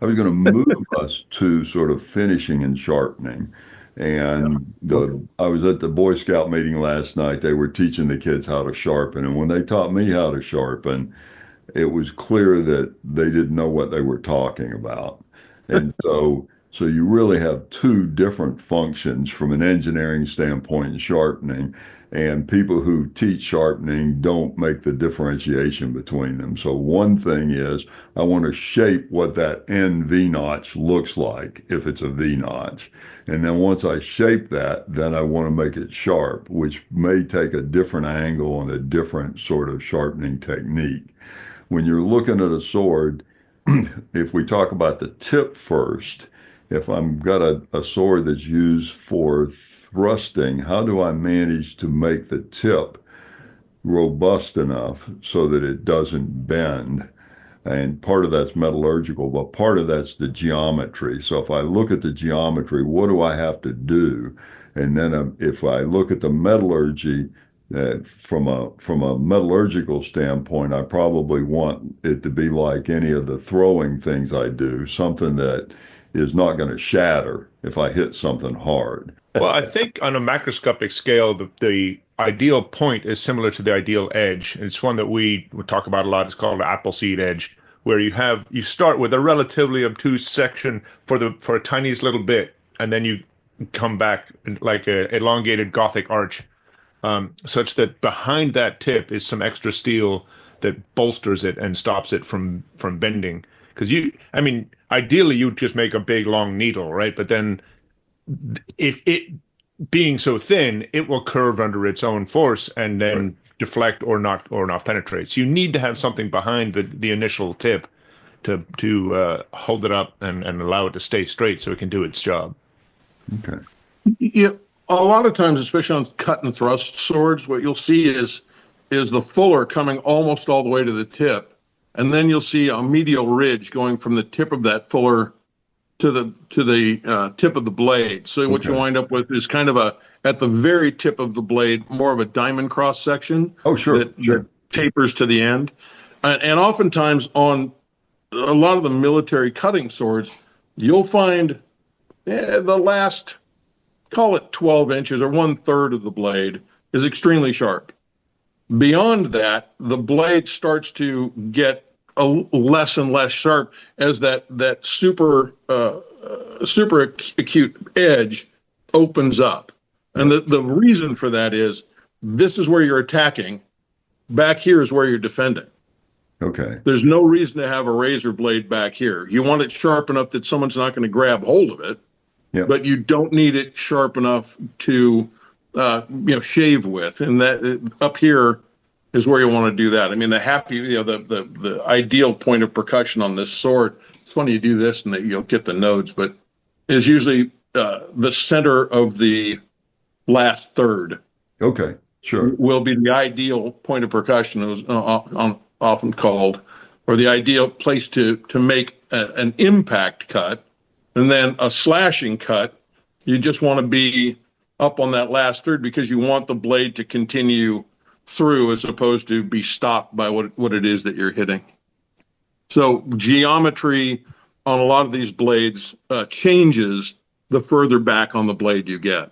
I was going to move us to sort of finishing and sharpening. Yeah. And Okay. I was at the Boy Scout meeting last night. They were teaching the kids how to sharpen. And when they taught me how to sharpen, it was clear that they didn't know what they were talking about. And so you really have two different functions from an engineering standpoint in sharpening, and people who teach sharpening don't make the differentiation between them. So one thing is I want to shape what that end V notch looks like if it's a V notch. And then once I shape that, then I want to make it sharp, which may take a different angle and a different sort of sharpening technique. When you're looking at a sword, if we talk about the tip first, if I've got a sword that's used for thrusting, how do I manage to make the tip robust enough so that it doesn't bend? And part of that's metallurgical, but part of that's the geometry. So if I look at the geometry, what do I have to do? And then if I look at the metallurgy, from a metallurgical standpoint, I probably want it to be like any of the throwing things I do, something that is not going to shatter if I hit something hard. Well, I think on a macroscopic scale, the ideal point is similar to the ideal edge. It's one that we would talk about a lot. It's called the Appleseed edge, where you start with a relatively obtuse section for a tiniest little bit, and then you come back like a elongated Gothic arch, such that behind that tip is some extra steel that bolsters it and stops it from bending. Because I mean, ideally you'd just make a big long needle, right? But then if it being so thin, it will curve under its own force and Right. then deflect or not penetrate. So you need to have something behind the initial tip to hold it up and allow it to stay straight so it can do its job. Okay. Yeah, a lot of times, especially on cut and thrust swords, what you'll see is the fuller coming almost all the way to the tip, and then you'll see a medial ridge going from the tip of that fuller to the tip of the blade. So what you Okay. wind up with is kind of a at the very tip of the blade, more of a diamond cross section Oh, sure, that sure. tapers to the end, and oftentimes on a lot of the military cutting swords, you'll find the last, call it 12 inches or 1/3 of the blade is extremely sharp. Beyond that, the blade starts to get less and less sharp as that super acute edge opens up. And Yeah. the reason for that is this is where you're attacking. Back here is where you're defending. Okay. There's no reason to have a razor blade back here. You want it sharp enough that someone's not going to grab hold of it, Yep. but you don't need it sharp enough to shave with. And that up here is where you want to do that. I mean, the ideal point of percussion on this sword. It's funny you do this and that you'll get the nodes, but is usually the center of the last third Okay. Sure. will be the ideal point of percussion. It was often called, or the ideal place to make an impact cut, and then a slashing cut. You just want to be up on that last third because you want the blade to continue through as opposed to be stopped by what it is that you're hitting. So geometry on a lot of these blades changes the further back on the blade you get.